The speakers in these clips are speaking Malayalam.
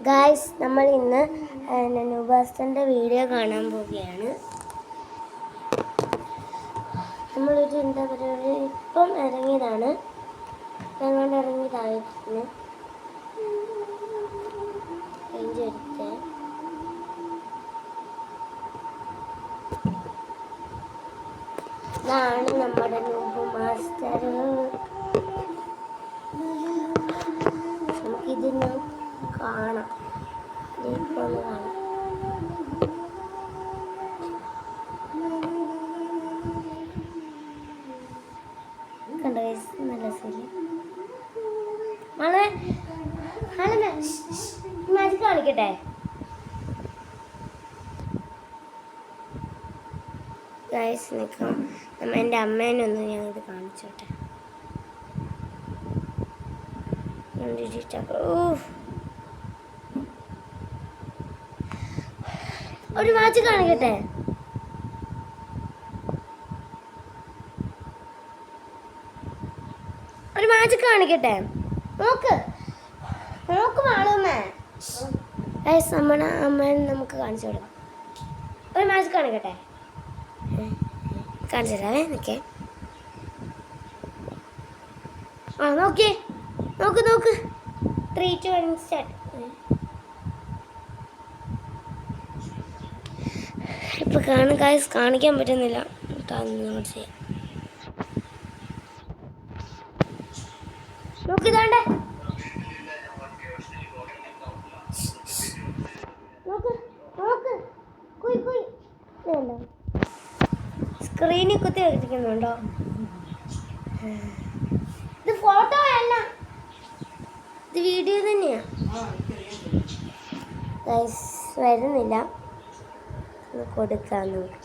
ഗായ്സ്, നമ്മൾ ഇന്ന് നുബാസ്റ്റൻ്റെ വീഡിയോ കാണാൻ പോവുകയാണ്. നമ്മളൊരു എന്താ പറയുക, ഇപ്പം ഇറങ്ങിയതാണ്. ഞങ്ങളുടെ ഇറങ്ങിയതായിരുന്നു. എടുത്ത് ഇതാണ് നമ്മുടെ നൂബ് മാസ്റ്റർ. നമുക്കിതിന് കാണാം. ഇപ്പോൾ കാണാം. കണ്ടോ, നല്ല ശരി. മാജിക് കാണിക്കട്ടെ. ഗൈസ്, നിൽക്കാം. എൻ്റെ അമ്മേനൊന്ന് ഞാനിത് കാണിച്ചോട്ടെ. ഒരു മാജിക് കാണിക്കട്ടെ. ഒരു മാജിക് കാണിക്കട്ടെ. നോക്ക് മാളൂമ്മേ. ഗൈസ്, നമ്മുടെ അമ്മേനെ നമുക്ക് കാണിച്ചു കൊടുക്കാം. ഒരു മാജിക് കാണിക്കട്ടെ. കാണിച്ചു തരാവേ. നിൽക്കേ. നോക്ക് 3, 2, 1 സ്റ്റാർട്ട്. ഇപ്പൊ ഗൈസ്, കാണിക്കാൻ പറ്റുന്നില്ല. ചെയ്യാം. നോക്കിതാണ്ടേ. സ്ക്രീനിൽ കുത്തി വെച്ചിരിക്കുന്നുണ്ടോ? ഇത് ഫോട്ടോ അല്ല, ഇത് വീഡിയോ തന്നെയാ. വരുന്നില്ല. കൊടുക്കാം നമുക്ക്.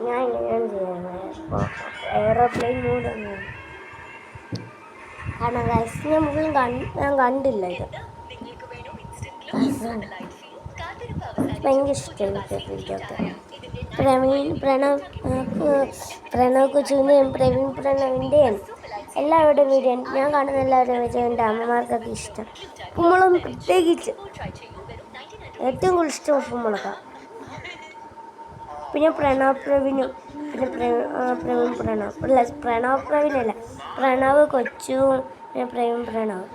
ഞാൻ ഇങ്ങനെയാണ് ചെയ്യുന്നത്. എയറോപ്ലെയിൻ മോഡ് ഒന്നും കാരണം ഗൈസ്, ഞാൻ കണ്ടില്ല ഇത്. ഭയങ്കര ഇഷ്ടമായി ഇതൊക്കെ. പ്രണവ് കൊച്ചുവിൻ്റെയും പ്രവീൺ പ്രണവിൻ്റെയും എല്ലാവരുടെ വീഡിയോ ഞാൻ കാണുന്ന എല്ലാവരുടെയും വീഡിയോ എൻ്റെ അമ്മമാർക്കൊക്കെ ഇഷ്ടം. ഉപ്പുമുളക് പ്രത്യേകിച്ച് ഏറ്റവും കൂടുതൽ ഇഷ്ടം ഉപ്പുമുളകാണ്. പിന്നെ പ്രണവ് പ്രവീണും, പിന്നെ പ്രണവ് പ്രവീണല്ല, പ്രണവ് കൊച്ചു, പിന്നെ പ്രവീൺ പ്രണവ്.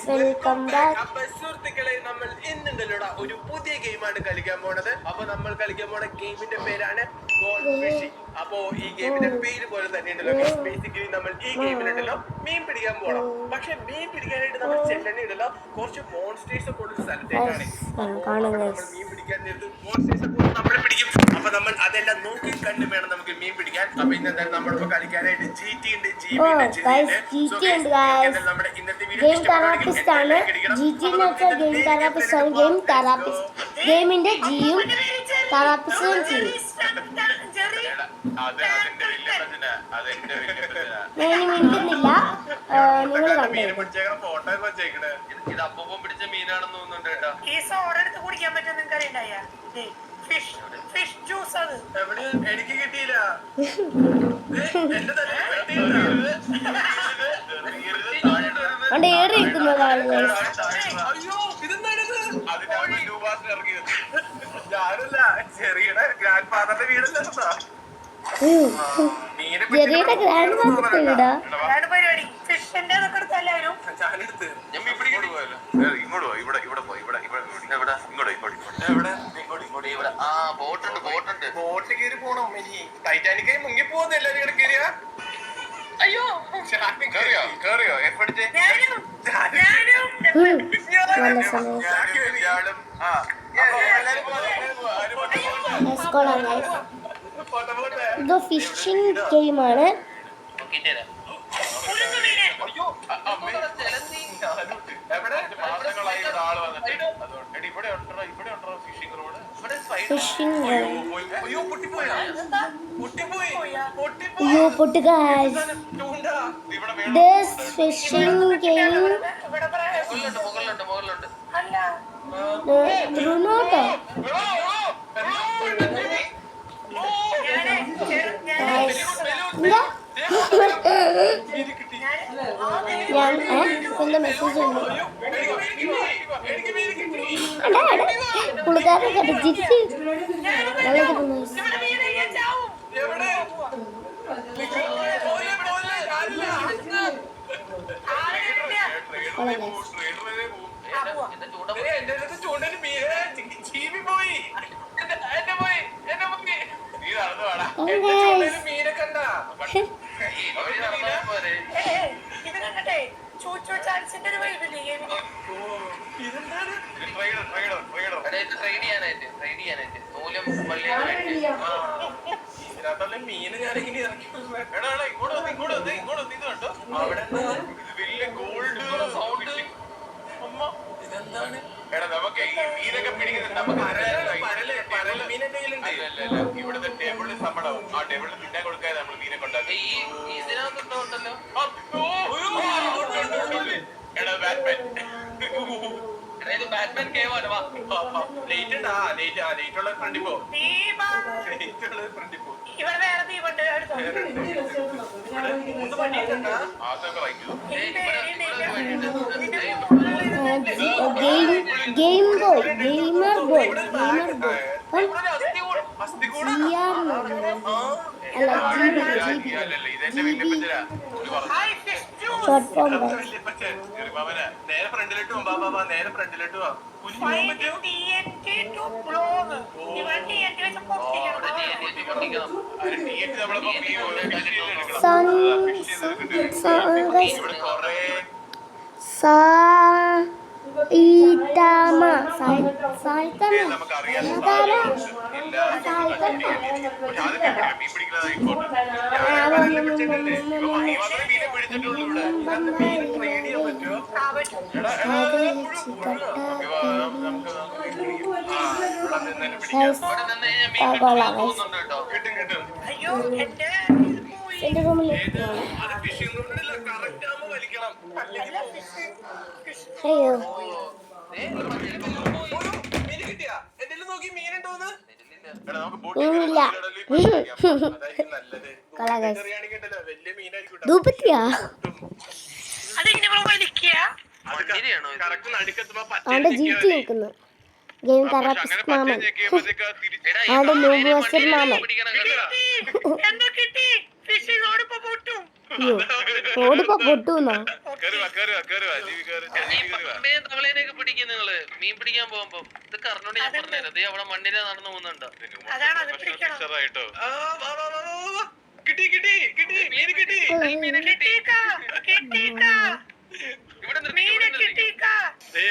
Welcome back. സുഹൃത്തുക്കളെ, നമ്മൾ ഇന്നുണ്ടല്ലോടാ ഒരു പുതിയ ഗെയിമാണ് കളിക്കാൻ പോണത്. അപ്പൊ നമ്മൾ കളിക്കാൻ പോണ ഗെയിമിന്റെ പേരാണ് ഗോൾഡ് ഫിഷിംഗ്. അപ്പോ ഈ ഗെയിമിന്റെ പേര് പോലെ തന്നെ ഉണ്ടല്ലോ. ബേസിക്കലി നമ്മൾ ഈ ഗെയിമിലുണ്ടല്ലോ മീൻ പിടിക്കാൻ പോകണം. പക്ഷെ മീൻ പിടിക്കാനായിട്ട് നമ്മൾ ചെല്ലണയുണ്ടല്ലോ കുറച്ച് മോൺസ്റ്റേഴ്സ് ഒക്കെ ഉള്ള സ്ഥലത്തേക്കാണ്. നമ്മൾ മീൻ പിടിക്കാൻ നേരത്ത് മോൺസ്റ്റേഴ്സ് ഒക്കെ നമ്മൾ പിടിക്കും. അപ്പൊ നമ്മൾ അതെല്ലാം നോക്കി കണ്ടു വേണം നമുക്ക് മീൻ പിടിക്കാൻ. അപ്പൊ ഇന്നെന്തായാലും നമ്മളിപ്പോ കളിക്കാനായിട്ട് GT ഉണ്ട്, GB ഉണ്ട്. നമ്മുടെ ഇന്നത്തെ വീഡിയോ ഗെയിമിന്റെ ജിയും തെറാപ്പിസ്റ്റും ചെയ്യും. ഞാൻ മിണ്ടുന്നില്ല, നിങ്ങൾ കണ്ടു. ഇത് അപ്പം പിടിച്ച മീനാണെന്ന് തോന്നുന്നുണ്ട് കേട്ടോ. ഈ സോഡ എടുത്ത് കുടിക്കാൻ പറ്റും നിങ്ങൾക്ക് അറിയണ്ടായ ഫിഷ് ജ്യൂസ്. അത് എനിക്ക് കിട്ടിയില്ല. ഏറി ഇരിക്കുന്നതാണ്. ചെറിയുടെ ഗ്രാൻഡ് ഫാദറിന്റെ വീടല്ലേ? ചെറിയുടെ ഗ്രാൻഡ് ഫാദറിന്റെ വീടാ? പരിപാടി ഫിഷിന്റെ എല്ലാവരും ബോട്ട് കയറി പോണം. ടൈറ്റാനിക്കായി മുങ്ങി പോകുന്ന എല്ലാരും ഇവിടെ കയറിയാ. അയ്യോ, കേറിയോ? എപ്പടിച്ച് ഇത് ഫിഷിംഗ് ഗെയിമാണ്. Fishing This fishing game Brunoto. Guys, ഞാൻ പിന്നെ മെസ്സേജ് ഉണ്ട് പുള്ളിക്കാരനെ കണ്ടു ചിരിച്ച് വെള്ളത്തിൽ പോന്നു മീനെ കണ്ട ഇത് കണ്ടേ ചൂച്ചോ ചാൻസിന്റെ ഒരു വൈബില്ലേ ഇതിനകത്തുള്ള മീന് ഞാനിങ്ങനെ ഇറക്കി ഇങ്ങോട്ട് കണ്ടോ അവിടെ വലിയ ഗോൾഡ് സൗണ്ട് ഇതെന്താണ് എടാ നമുക്ക് ഈ മീനൊക്കെ പിടിക്കുന്നത് നമുക്ക് പരല് മീൻ എന്തെങ്കിലും ഇവിടുത്തെ ടേബിളിൽ സമ്മതവും ആ ടേബിളിൽ തിന്നാൻ കൊടുക്കാതെ നമ്മൾ മീനെ കൊണ്ടാക്കി ഇതിനകത്തുണ്ടല്ലോ എടാ ബാറ്റ്മാൻ കേവാണ് വാ ലേറ്റ് ഉണ്ടാ ലേറ്റ് ഉള്ള ഫ്രണ്ടിൽ പോ ലേറ്റ് ഉള്ള ഫ്രണ്ടിൽ പോ ഇവിടെ വേറെ ദീപുണ്ട് മൂന്ന് പണിയുണ്ടാ അതൊക്കെ വായിക്കൂ ഗെയിം ബോയ് ഗെയിമർ ബോയ് അല്ല ഷോർട്ട് ഫോം നേരെ ഫ്രണ്ടിലോട്ട് പോവാ നേരെ ഫ്രണ്ടിലോട്ട് പോവാ അയ്യോ എന്റെ റൂമിൽ അയ്യോ മീനില്ല ദൂപ്പത്തിയാ അവിടെ ജീറ്റി നിൽക്കുന്നു ഗെയിം തെറാപ്പിസ്റ്റ് മാമൻ അവിടെ മൂവസ്റ്റർ മാമൻ ഓടിപ്പോ പൊട്ടൂന്നോ മീൻ പിടിക്കാൻ പോകുമ്പോ ഇതൊക്കെ അറിഞ്ഞോണ്ട് ഞാൻ പറഞ്ഞത് അവിടെ മണ്ണിര നടന്നു പോകുന്നുണ്ടോ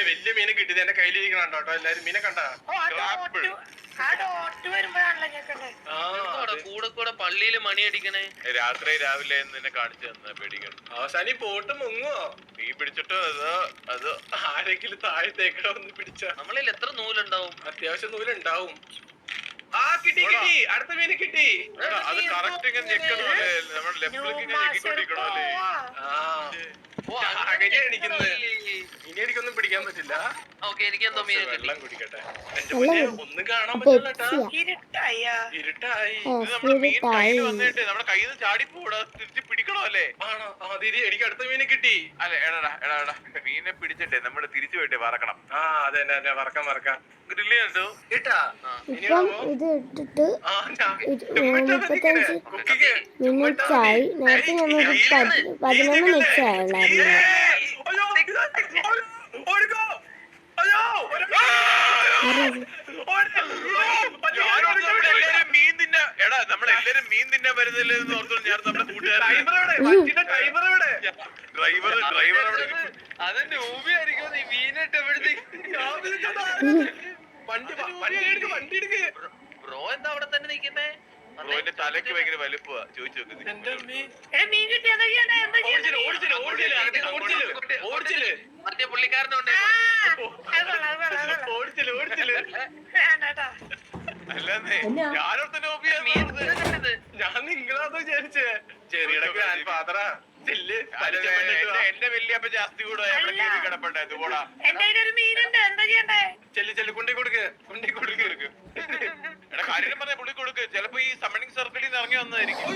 വലിയ മീനെ കിട്ടിയത് എന്റെ കയ്യിലിരിക്കണോ എല്ലാരും മീനെ കണ്ട കൂടെ കൂടെ പള്ളിയില് മണി അടിക്കണേ രാത്രി രാവിലെ നിന്നെ കാണിച്ചു തന്നെ പേടിക്കണം അവസാനം പോട്ട് മുങ്ങോ നീ പിടിച്ചിട്ടോ അത് ആരെങ്കിലും താഴത്തേക്കോ ഒന്ന് പിടിച്ച നമ്മളിൽ എത്ര നൂലുണ്ടാവും അത്യാവശ്യം നൂലുണ്ടാവും ആ കിട്ടി അടുത്ത മീനെ കിട്ടി അത് കറക്റ്റ് ഇങ്ങനെ ഞെക്കുന്നത് നമ്മുടെ ലെഫ്റ്റിലേക്ക് ഞെക്കിക്കൊണ്ടിരിക്കണല്ലേ ഇനി എനിക്കൊന്നും പിടിക്കാൻ പറ്റില്ല വെള്ളം കുടിക്കട്ടെ എന്റെ മുന്നേ ഒന്നും കാണാൻ പറ്റില്ല ഇരുട്ടായി നമ്മുടെ മീൻ കയ്യിൽ വന്നിട്ട് നമ്മുടെ കയ്യിൽ നിന്ന് ചാടിപ്പോടാ തിരിച്ച് പിടിക്കണോ അല്ലേ ആണോ അതിരി എനിക്ക് അടുത്ത മീനെ കിട്ടി അല്ലെ എടാ മീനെ പിടിച്ചിട്ടേ നമ്മള് തിരിച്ചു പോയിട്ടേ വറക്കണം ആ അതെ വറക്കാം ഗ്രില്ലുണ്ടോ ഇട്ടാ ഇത് ഇട്ടിട്ട് 35 മിനിറ്റായി നേരത്തെ നമ്മൾ 11 മിനിറ്റ് ആയുള്ളായിരുന്നു നമ്മളെല്ലാരും മീൻ തിന്നാൻ വരുന്നില്ലെന്ന് ഓർത്തു ഞാൻ നമ്മുടെ കൂട്ടുകാരൻ ഡ്രൈവർ അവിടെ അതെന്റെ ഊബിയായിരിക്കും നീ മീനിട്ട് വണ്ടി എടുക്ക് ബ്രോ എന്താ അവിടെ തന്നെ നിക്കുന്നേ ബ്രോന്റെ തലക്ക് ഭയങ്കര വലുപ്പ ചോദിച്ചു മറ്റേ പുള്ളിക്കാരനുണ്ട് അല്ലേ ഞാൻ നിങ്ങളാന്ന് വിചാരിച്ചേ ചെറിയ ഗ്രാൻഡ് ഫാദറാ എന്റെ വല്യപ്പ ജാസ്തി കൂടെ കിടപ്പുണ്ടായിരുന്നു പോടാ ചെല്ലു കൊണ്ടേ കൊടുക്ക് എടാ കാര്യം പറഞ്ഞ പുള്ളി കൊടുക്ക് ചിലപ്പോ ഈ സമ്മണിങ് സർക്കിളിൽ നിന്ന് ഇറങ്ങി വന്നതായിരിക്കും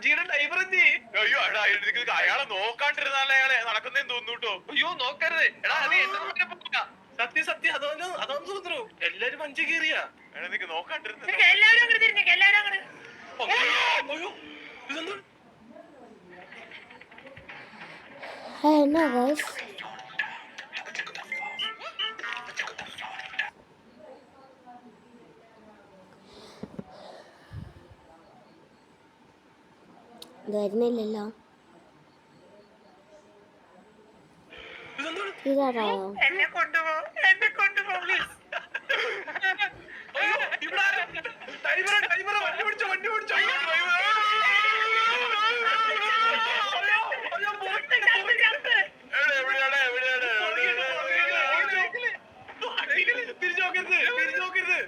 ഫിഷിയുടെ ഡ്രൈവർ എന്തി? അയ്യോ എടാ അയാളെ നോക്കാണ്ടിരുന്നാലേ അയാളെ നടക്കുന്നേന്ന് തോന്നുട്ടോ. അയ്യോ നോക്കരുത് എടാ അത് എന്റെ മുന്നിൽ പോകാ. സത്യം അതാന്ന് തോന്നുന്നു. എല്ലാരും വഞ്ചി കയറിയാ. എടാ നിനക്ക് നോക്കാണ്ടിരുന്ന എല്ലാവരും അങ്ങോട്ട് തിരിഞ്ഞേക്ക്, എല്ലാവരും അങ്ങോട്ട്. അയ്യോ ഇതെന്താ? എന്നാ ഗൈസ് വരുന്നില്ലല്ലോ. തീരാറായോ? എന്നെ കൊണ്ടുപോ പ്ലീസ്. അയ്യോ ഇവിടെ ഡ്രൈവർ വണ്ടി പിടിച്ചോ. തിരിച്ചു നോക്കരുത്.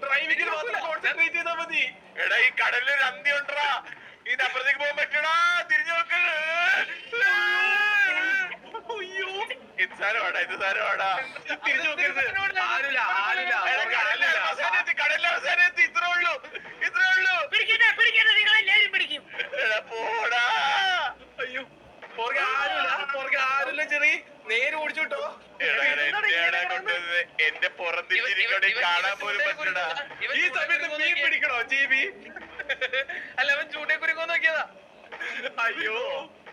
ഡ്രൈവിംഗിൽ മാത്രം കോൺസെൻട്രേറ്റ് ചെയ്താൽ മതി. എടാ ഈ കടലിലൊരു അന്തി ഉണ്ടടാ. ഇതിന്റെ അപ്പുറത്തേക്ക് പോകാൻ പറ്റൂടാ. തിരിഞ്ഞു നോക്കരുത്. ഇത് സാരമാടാ. തിരിച്ചു നോക്കരുത്. ആരില്ല. കടലിലെ അവസാനം എത്തി. ഇത്രേ ഉള്ളൂ. പിടിക്കട്ടെ, നിങ്ങളെല്ലാവരും പിടിക്കും. എടാ പോടാ. അയ്യോ പുറകെ ആരുമില്ല. ചെറിയ നേരെ ഓടിച്ചോട്ടോ. എന്റെ പുറത്തിരിക്കണേ കാണാൻ പോലും പറ്റടാ. ഈ സമയത്ത് മീൻ പിടിക്കണോ ജീവി? അല്ല അവൻ ചൂണ്ടേ കുരുക്കോ നോക്കിയതാ. അയ്യോ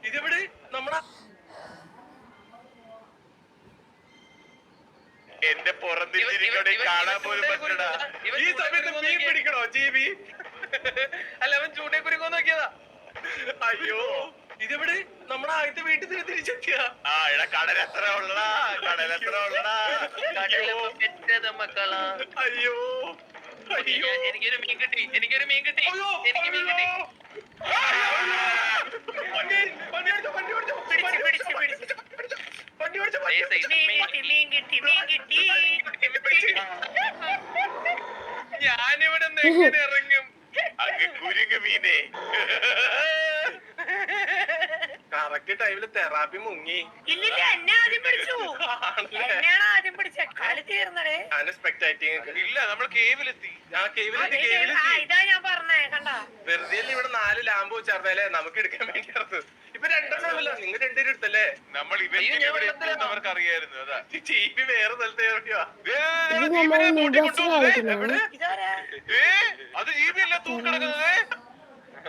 ഇതെവിടെ നമ്മളെ? എന്റെ പുറത്തിരിക്കണേ കാണാൻ പോലും പറ്റടാ. ഈ സമയത്ത് മീൻ പിടിക്കണോ ജീവി? അല്ല അവൻ ചൂണ്ടേ കുരുക്കോ നോക്കിയതാ. അയ്യോ ഇതെവിടെ നമ്മളെ ആദ്യത്തെ വീട്ടിൽ തന്നെ തിരിച്ചെത്തിയ? ആ എടാ കടലെത്ര ഉള്ളടാ. കടലപ്പോ പെറ്റത് മക്കളാ. അയ്യോ എനിക്കൊരു മീൻ കിട്ടി. എനിക്ക് മീൻ കിട്ടി. മീൻ കിട്ടി. ഞാനിവിടെ എങ്ങനെ ഇറങ്ങും? അങ്ങ് കുരുങ്ങ് മീനെ. കറക്റ്റ് ടൈമില് തെറാപ്പി മുങ്ങി. ഇല്ലില്ല, എന്നെ ആദ്യം പിടിച്ചു. എന്നെയാണ് ആദ്യം പിടിച്ച. കളി തീർന്നടേ. ഇല്ല നമ്മൾ കേവിലെത്തി. ഇതാ ഞാൻ പറഞ്ഞേ, കണ്ടാ? വെറുതെ ഇവിടെ 4 ലാമ്പ് വെച്ചാർന്നല്ലേ നമുക്ക് എടുക്കാൻ വേണ്ടിയായിരുന്നു. ഇപ്പൊ 2 എണ്ണമല്ല, നിങ്ങൾ 2 പേരും എടുത്തല്ലേ? നമ്മൾ ഇവന്റ് അവർക്ക് അറിയായിരുന്നു. അതാ ചീപ്പി വേറെ സ്ഥലത്ത് കയറിയാ. ഇത് നമ്മൾ ന്യൂബോക്സ് കളിക്കുന്നതാണ്. ഇതാരാ? അത് ജീവിയല്ല തൂക്കിടക്കുന്നത്.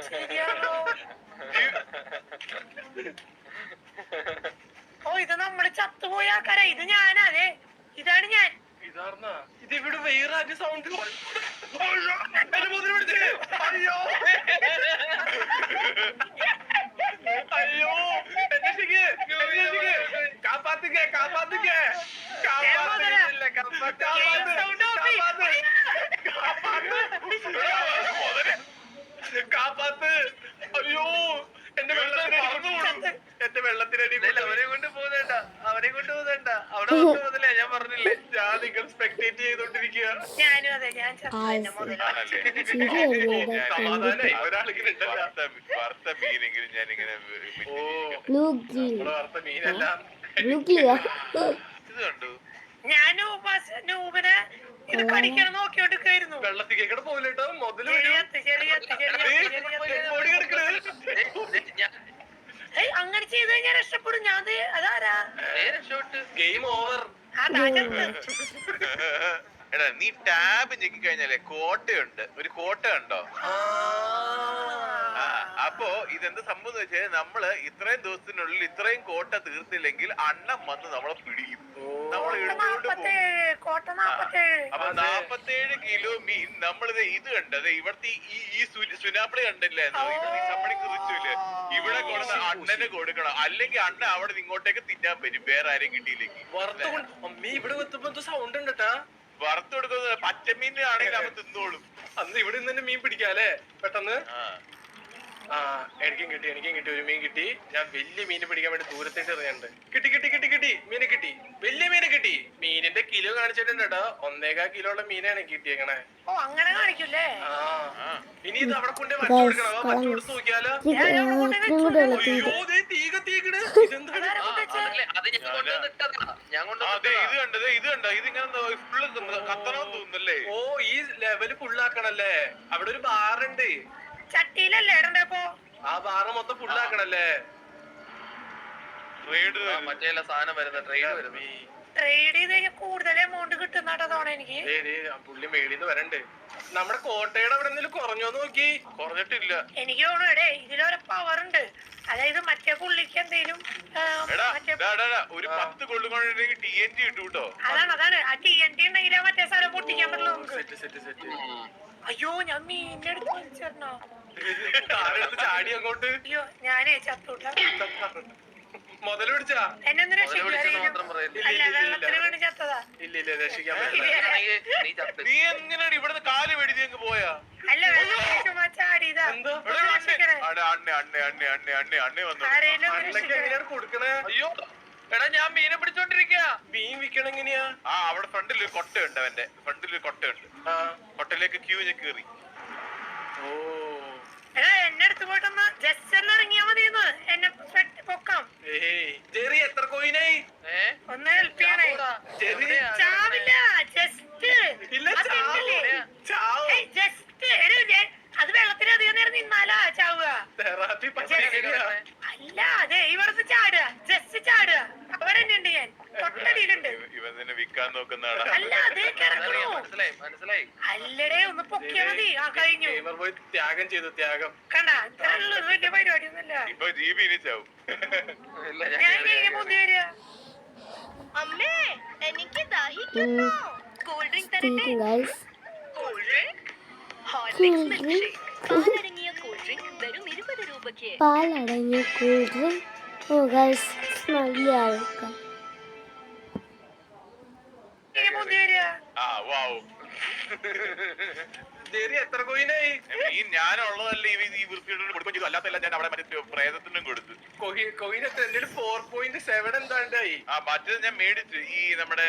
ശരിയാണോ? ഓ ഇത് നമ്മള് ചത്തുപോയ ആൾക്കാരാ. ഇത് ഞാനേ, ഇതാണ് ഞാൻ. ഇതാർന്നാ ഇത് ഇവിടെ വേറെ ആദ്യ സൗണ്ട്. അയ്യോ കാപ്പാത്തിക്കേ കാപ്പാത്ത്. അയ്യോ എന്റെ വെള്ളത്തിനടി അവരെ കൊണ്ട് പോകുന്നേണ്ട. അവിടെ കൊണ്ടുപോകുന്നില്ല. ഞാൻ പറഞ്ഞില്ലേ, ഞാൻ നിങ്ങൾ സ്പെക്ടേറ്റ് ചെയ്തോണ്ടിരിക്കുക. ഞാനും അതെ, ഞാൻ ചത്തു. എന്നെ മുതലാ. സമാധാനായി ഒരാളിങ്ങനെ ഉണ്ടല്ലോ. വറുത്ത മീനെങ്കിലും ഞാനിങ്ങനെ വറുത്ത മീനെല്ലാം ഇത് കണ്ടു. ഞാൻ നൂബിനെ ഇത് കടിക്കണം നോക്കിയോണ്ടിരിക്കായിരുന്നു. വെള്ളത്തിൽ കേക്കട പോലെട്ടോ മുതല് അങ്ങനെ ചെയ്ത് കഴിഞ്ഞാൽ രക്ഷപ്പെടും. ഞാൻ അതാരാ? Game over. എടാ നീ ടാബ് ഞെക്കി കഴിഞ്ഞാലേ കോട്ടയുണ്ട്. ഒരു കോട്ട കണ്ടോ? അപ്പോ ഇതെന്ത് സംഭവം എന്ന് വെച്ചാൽ നമ്മള് ഇത്രയും ദിവസത്തിനുള്ളിൽ ഇത്രയും കോട്ട തീർത്തില്ലെങ്കിൽ അണ്ണം വന്ന് നമ്മളെ പിടിക്കും. നമ്മൾ എടുത്തുകൊണ്ട് പോകും. അപ്പൊ 47 കിലോ മീൻ നമ്മളിത് ഇത് കണ്ടത് ഇവിടുത്തെ ഈ സുനാപ്പിളി കണ്ടില്ലേ? നമ്മളെ കുറിച്ചില്ലേ? ഇവിടെ കൊടുത്ത അണ്ണന് കൊടുക്കണം. അല്ലെങ്കിൽ അണ്ണ അവിടെ ഇങ്ങോട്ടേക്ക് തിന്നാൻ പറ്റും വേറെ ആരെയും കിട്ടിയില്ലെങ്കിൽ. അമ്മീ ഇവിടെ എത്തുമ്പോ സൗണ്ട് ഉണ്ട് കേട്ടാ. വറുത്ത് കൊടുക്കുന്നത് പച്ചമീനാണെങ്കിൽ അവൻ തിന്നോളും. അന്ന് ഇവിടെ നിന്ന് തന്നെ മീൻ പിടിക്കാല്ലേ പെട്ടെന്ന്. എനിക്കും കിട്ടി ഒരു മീൻ കിട്ടി. ഞാൻ വലിയ മീനെ പിടിക്കാൻ വേണ്ടി ദൂരത്തേക്ക് എറിയുന്നുണ്ട്. കിട്ടി മീനെ കിട്ടി. വലിയ മീനെ കിട്ടി. മീനിന്റെ കിലോ കാണിച്ചിട്ടുണ്ട് കേട്ടോ. 1.25 കിലോ ഉള്ള മീനാണ് കിട്ടിയേക്കണേ. ഓ അങ്ങനെ കാണിക്കൂലേ? ഇനി ഇത് അവിടെ കൊണ്ടേ വച്ചു കൊടുക്കണം. വച്ചു കൊടുത്ത് നോക്കിയാലോ? തീകണ് ഇതെന്താണ്? ഇത് കണ്ടത് ഇതിങ്ങനെ ഫുള്ള് കത്തണമെന്ന് തോന്നുന്നല്ലേ? ഓ ഈ ലെവല് ഫുള്ളാക്കണല്ലേ? അവിടെ ഒരു ബാറുണ്ട്. ചട്ടിയിലല്ലേ ഇടണ്ടപ്പോ? ആ ബാറ് മൊത്തം ഫുള്ളാക്കണല്ലേ? ട്രേഡ് മറ്റേ സാധനം വരുന്ന ട്രെയിൻ വരുന്നു. ട്രേഡ് ചെയ്ത് കഴിഞ്ഞാൽ കൂടുതൽ എമൗണ്ട് കിട്ടുന്നതാ തോന്നുന്നു എനിക്ക്. പുള്ളി മേളിന്ന് വരണ്ടേ? നമ്മുടെ കോട്ടയുടെ അവിടെ എന്തെങ്കിലും കുറഞ്ഞോന്ന് നോക്കി. കുറഞ്ഞിട്ടില്ല. എനിക്ക് തോന്നുന്നു ഇതിലൊരു പവർ ഉണ്ട്. അതായത് മറ്റേ പുള്ളിക്ക് എന്തെങ്കിലും ഒരു 10 കൊള്ളുകൊണ്ടെങ്കിൽ TNT കിട്ടും കേട്ടോ. അതാണ് ആ TNT ഉണ്ടെങ്കിൽ മറ്റേ സ്ഥലം പൊട്ടിക്കാൻ പറ്റുള്ളൂ നമുക്ക്. സെറ്റ്. അയ്യോ ഞാൻ മീനിന്റെ അടുത്ത് വലിച്ചേർന്നോ? ചാടി അങ്ങോട്ട്. അയ്യോ ഞാനേ ചത്തൂട്ട. മുതല് പിടിച്ചാ? എന്നെ ഒന്ന് അല്ല വെള്ളത്തിന് വേണ്ടി ചത്തതാ. ഇല്ല രക്ഷിക്കാൻ നീ എങ്ങനെയാണ് ഇവിടുന്ന് കാല് മേടിച്ച് അങ്ങ് പോയാ? അല്ല വെള്ളം ചാടിയതാ. അണ്ണേ വന്നു. എങ്ങനെയാണ് കൊടുക്കണേ? അയ്യോ എടാ ഞാൻ മീനെ പിടിച്ചോണ്ടിരിക്കാ. മീൻ വിൽക്കണ എങ്ങനെയാ? അവിടെ ഫ്രണ്ടിൽ ഒരു കൊട്ടയുണ്ട്. അവന്റെ ഫ്രണ്ടിൽ ഒരു കൊട്ടയുണ്ട്. കൊട്ടയിലേക്ക് ക്യൂ ഞാൻ കേറി. എടാ എന്നെ അടുത്ത് പോയിട്ടൊന്ന് ജസ്റ്റ് ഒന്ന് ഇറങ്ങിയാ മതിയെന്ന്. എന്നെ പൊക്കാം. ജെറി എത്ര കോയിനായി? ഒന്ന് ഹെൽപ്പ് ചെയ്യണേ. ചാവില്ല ജസ്റ്റ് അത് വെള്ളത്തിലധികം നേരം നിന്നാലാ ചാവുക. അല്ല അതെ ഇവിടുന്ന് ചാടുക. ജസ്റ്റ് ചാടുക. അവിടെ തന്നെ ഉണ്ട്. ഞാൻ തൊട്ടടിയിലുണ്ട്. ഇവൻ തന്നെ വിൽക്കാൻ നോക്കുന്നതാണ്. അല്ല അതേ കിടക്കണോ? മനസ്സിലായി. അല്ലടേ ഒന്ന് പൊക്കിയാ മതി. ആ കഴിഞ്ഞു. ത്യാഗം ചെയ്തു. ത്യാഗം കണ്ടാ ഇത്രയുള്ളത് വലിയ പരിപാടിയൊന്നുമല്ല. ഇപ്പൊ ജീവി ചാവും. ഞാൻ ഇങ്ങനെ മുന്നേ വരിക. അമ്മേ എനിക്ക് ദാഹിക്കുന്നു. കൂൾ ഡ്രിങ്ക് തരട്ടെ? Cool drink Horlicks milk shake. പാലടങ്ങിയ കൂൾ ഡ്രിങ്ക് വെറും 20 രൂപയ്ക്ക്. പാലടങ്ങിയ കൂൾ ഡ്രിങ്ക്. ഓ ഗൈസ് നല്ല ആൾക്കാർ. ഇങ്ങനെ മുന്നേ വരിക. ജെറി എത്ര കോയിനായി? ഞാനുള്ളതല്ലേ ഈ വൃത്തിയുടെ കൊടുക്കുകയും ചെയ്തു. അല്ലാത്തല്ല ഞാൻ അവിടെ മറ്റേ പ്രേതത്തിനും കൊടുത്തു. കോയിൻ എത്ര? എന്റെ 4.7 എന്താണ്ടായി. മറ്റേത് ഞാൻ മേടിച്ചു. ഈ നമ്മുടെ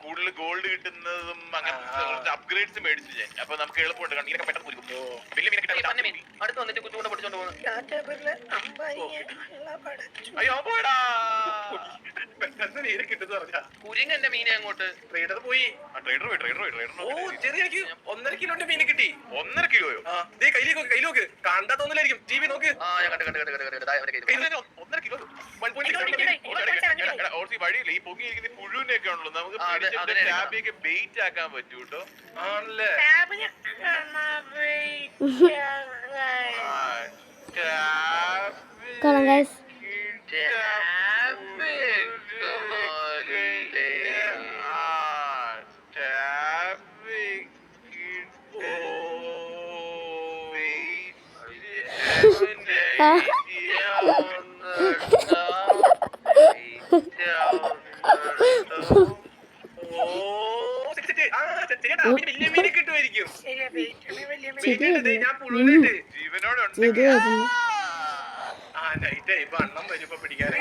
കൂടുതൽ ഗോൾഡ് കിട്ടുന്നതും അങ്ങനത്തെ കുറച്ച് അപ്ഗ്രേഡ്സ് മേടിച്ചു ഞാൻ. അപ്പൊ നമുക്ക് എളുപ്പമുണ്ട്. കാരണം ഇതിനൊക്കെ പെട്ടെന്ന് കൊടുക്കും. വലിയ മീനെ കിട്ടാൻ അടുത്ത് വന്നിട്ട് കുച്ചുകൂടെ പിടിച്ചോണ്ട് പോകുന്നു. അയ്യോ പോടാ. പെട്ടെന്ന് മീനെ കിട്ടുന്ന പറഞ്ഞാ കുരിങ്ങ് എന്റെ മീനെ അങ്ങോട്ട്. ട്രേഡർ പോയി. ട്രേഡർ ജെറി എനിക്ക് 1.5 കിലോന്റെ മീനെ കിട്ടി. 1.5 കിലോയോ? കൈലോക്ക് കണ്ടാ തോന്നില്ലായിരിക്കും. TV നോക്ക്. ഞാൻ കണ്ടു. 1.5 കിലോ. 1.6 വഴിയില്ല. ഈ പൊങ്ങിയിരിക്കുന്ന പുഴുവിനെയൊക്കെ ഉള്ളൂ. നമുക്ക് ടാബിയൊക്കെ ബെയിറ്റ് ആക്കാൻ പറ്റൂ കേട്ടോ. ആണല്ലേ? കാണാം ഗൈസ്. വലിയ മീനെ കിട്ടുമായിരിക്കും. ഞാൻ പുഴുവിനുണ്ട്. ഇപ്പൊ അണ്ണം വരും ഇപ്പൊ പിടിക്കാനേ.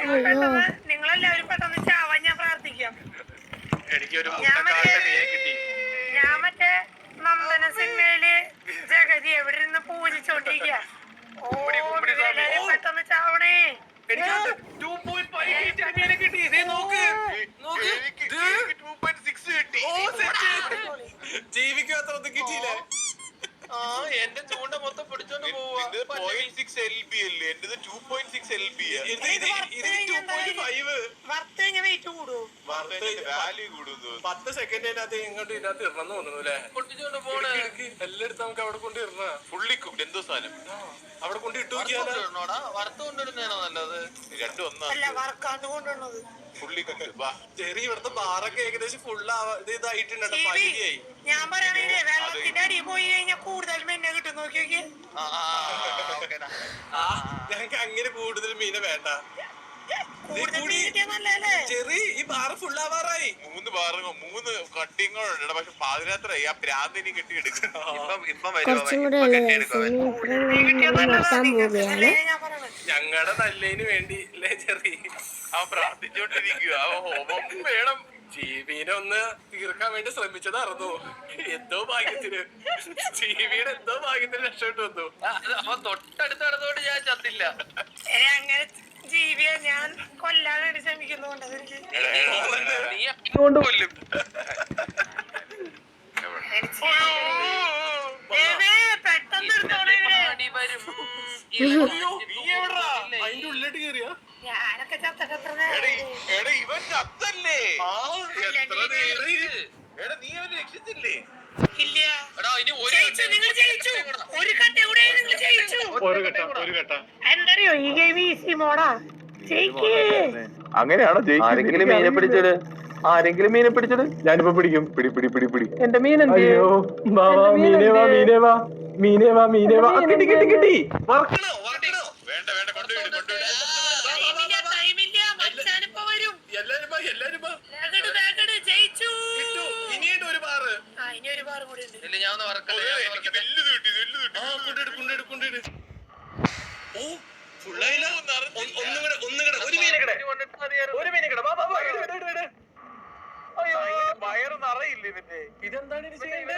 നിങ്ങളെല്ലാവരും പെട്ടെന്ന് ചാവാൻ ഞാൻ പ്രാർത്ഥിക്കാം. എനിക്കൊരു മുട്ടക്കാലത്തെ മീനെ കിട്ടി. ഞാൻ മറ്റേ നന്ദന സിനിമയില് ജഗതി എവിടെ നിന്ന് പൂജിച്ചോണ്ടിരിക്കുക. പെട്ടെന്ന് ചാവണേ. എനിക്ക് 2.5 മീനെ കിട്ടി. ഇതേ നോക്ക്. ജീവിക്കാത്തൊന്നും കിട്ടിയില്ലേ? എന്റെ ചൂണ്ട മൊത്തം പിടിച്ചോണ്ട് പോവാ. 0.6 LB അല്ലേ? എന്റേത് 2.6 LB. ഇത് 2.5. വറുത്ത് കഴിഞ്ഞാൽ വെയിറ്റ് കൂടുവോ? വാല്യൂ കൂടുന്നു. 10 സെക്കൻഡിനകത്ത് ഇങ്ങോട്ട് ഇതിനകത്ത് ഇടണം തോന്നുന്നു അല്ലേ? പൊട്ടിച്ചോണ്ട് പോണേ. എല്ലായിടത്തും നമുക്ക് അവിടെ കൊണ്ട് ഇടണ. Fully cooked. എന്തോ സാധനം അവിടെ കൊണ്ട് ഇട്ടു നോക്കിയാലോ? വറുത്ത് കൊണ്ടിരുന്നേനോ നല്ലത്? രണ്ടും അല്ല ഒന്നാണ്. വറക്കാണ്ട് കൊണ്ടുവന്നത്. Fully cooked. ചെറിയ ഇവിടുത്തെ ബാറൊക്കെ ഏകദേശം ഫുള്ള് ഇതായിട്ടുണ്ട്. പകുതിയായി. ഞാൻ പറയണേ വെള്ളത്തിന്റെ അടിയിൽ പോയി കഴിഞ്ഞാൽ കൂടുതൽ മീനെ കിട്ടും. നോക്കി നോക്കി. ഞങ്ങക്ക് അങ്ങനെ കൂടുതൽ മീനെ വേണ്ട. കൂടുതൽ മീൻ കിട്ടിയാ നല്ലല്ലേ? ചെറി ഈ ബാറ് ഫുള്ളാവാറായി. 3 ബാറും 3 കട്ടിങ്ങുണ്ട്. പക്ഷെ പാതിരാത്രി ആ പ്രാന്തിനി കെട്ടി എടുക്കും. കുറച്ചും കൂടെ നിർത്താൻ പോവുകയാണ്. ഞാൻ പറയണേ ഞങ്ങളുടെ നല്ലതിന് വേണ്ടി അല്ലേ ചെറി? അവൻ പ്രാർത്ഥിച്ചോണ്ടിരിക്കുക. ഹോമം വേണം. ജീവിനെ ഒന്ന് തീർക്കാൻ വേണ്ടി ശ്രമിച്ചതായിരുന്നു. എന്തോ ഭാഗ്യത്തിന് ജീവിയുടെ എന്തോ ഭാഗ്യത്തിന് രക്ഷപ്പെട്ടു വന്നു. അപ്പൊ തൊട്ടടുത്ത് നടന്നോണ്ട് ഞാൻ ചത്തില്ല. അങ്ങനെ ജീവിയെ ഞാൻ കൊല്ലാൻ വേണ്ടി ശ്രമിക്കുന്നുണ്ട്. നീ കൊണ്ട് കൊല്ലും. പെട്ടെന്ന് എടുത്തോളൂ. വരും നീ എവിടാ അതിന്റെ ഉള്ളിലോട്ട് കേറിയാ ഞാനൊക്കെ ചത്തത്ര എടാ ഇവൻ ചത്തല്ലേ എത്ര നേരം എടാ നീ അവനെ രക്ഷിച്ചില്ലേ ഇല്ല. ജയിച്ചു, നിങ്ങൾ ജയിച്ചു. ഒരു കട്ട കൂടെ നിങ്ങൾ ജയിച്ചു. ഒരു ഘട്ട എന്തറിയോ ഈ ഗെയിം ഈസി മോഡാ. ജയിക്കേ. അങ്ങനെയാണോ ആരെങ്കിലും മീനെ പിടിച്ചത് ആരെങ്കിലും മീനെ പിടിച്ചത് ഞാനിപ്പോ പിടിക്കും പിടി പിടി പിടി പിടി എന്റെ മീൻ എന്ത് അയ്യോ വാ വാ മീനെ വാ മീനെ വാ മീനെ വാ മീനെ വാ കിട്ടി കിട്ടി കിട്ടി വറക്കണോ വറക്കണോ വേണ്ട വേണ്ട കൊണ്ടുവിട് കൊണ്ടുവിട് ടൈമില്ല, ടൈമില്ല. മച്ചാനിപ്പോ വരും. എല്ലാരും വാ എല്ലാരും വാ വേഗട്, വേഗട്. ജയിച്ചു. കിട്ടു ഇനിയുണ്ട് ഒരു ബാറ് ആ, ഇനി ഒരു ബാർ കൂടി ഉണ്ട്. ഇല്ല ഞാൻ ഒന്ന് വറക്കല്ലേ എനിക്ക് വലുത് കിട്ടി വലുത് കിട്ടി ആ കൊണ്ടിട് കൊണ്ടിട് കൊണ്ടിട് ഓ ഫുള്ളായില്ല ഒന്നുകൂടെ ഒരു മീനക്കടെ ഒരു മീനക്കടെ വാ വാ വാ ഇട് ഇട് ഇട് വയറ് നിറയില്ല ഇവന്റെ ഇതെന്താണ് ഇനി ചെയ്യണ്ടേ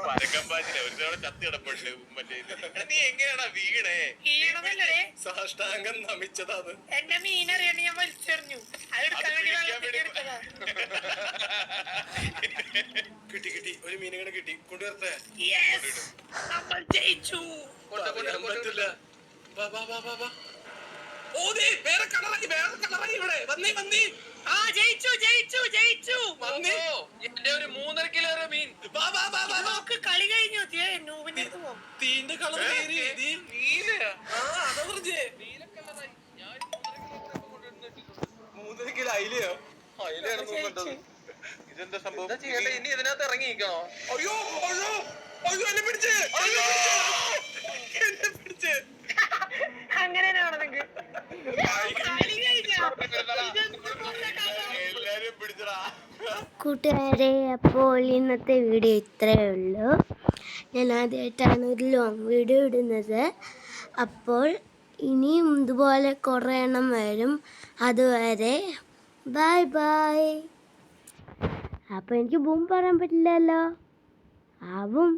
പരക്കമ്പാച്ചിനെ ഒരു തവണ ചത്തി കിടപ്പുണ്ട് മറ്റേ ഇത്. എടാ, നീ എങ്ങനെയാടാ വീണേ വീണതല്ലേ? സാഷ്ടാംഗം നമിച്ചതാ അത് എന്റെ മീനറിയാണ്ട് ഞാൻ വലിച്ചെറിഞ്ഞു. അതെടുക്കാൻ വേണ്ടി വെള്ളത്തിൽ എടുത്തതാ. കിട്ടി കിട്ടി ഒരു മീനക്കടെ കിട്ടി കൊണ്ടുവരട്ടെ Yes! നമ്മൾ ജയിച്ചു. പറയാൻ പറ്റില്ല വാ വാ വാ വാ വാ ഓ ദേ വേറെ കളറായി ഇവിടെ വന്നേ വന്നേ ആ, ജയിച്ചു, ജയിച്ചു, ജയിച്ചു. വന്നേ എന്റെ ഒരു 3.5 കിലോ മീൻ വാ വാ വാ വാ വാ നമുക്ക് കളി കഴിഞ്ഞു. നൂബിന്റെ അടുത്ത് പോവാം. തീന്റെ കളർ കയറി ആ അതാ പറഞ്ഞേ 3.5 കിലോ അയിലയോ അയിലാണ് തോന്നുന്നത് ഇതെന്താ സംഭവം ഇനി ഇതിനകത്ത് ഇറങ്ങിയിരിക്കണോ അയ്യോ അയ്യോ അയ്യോ എന്നെ പിടിച്ച് എന്നെ പിടിച്ച് അങ്ങനെ ആണെങ്കിൽ കളി കഴിഞ്ഞോ? എല്ലാരും പിടിച്ചടാ കൂട്ടുകാരെ, അപ്പോൾ ഇന്നത്തെ വീഡിയോ ഇത്രയേ ഉള്ളൂ. ഞാൻ ആദ്യമായിട്ടാണ് ഒരു ലോങ് വീഡിയോ ഇടുന്നത്. അപ്പോൾ ഇനിയും ഇതുപോലെ കുറേ എണ്ണം വരും. അതുവരെ ബൈ ബൈ. അപ്പോൾ എനിക്ക് ബൂം പറയാൻ പറ്റില്ലല്ലോ. ആവും.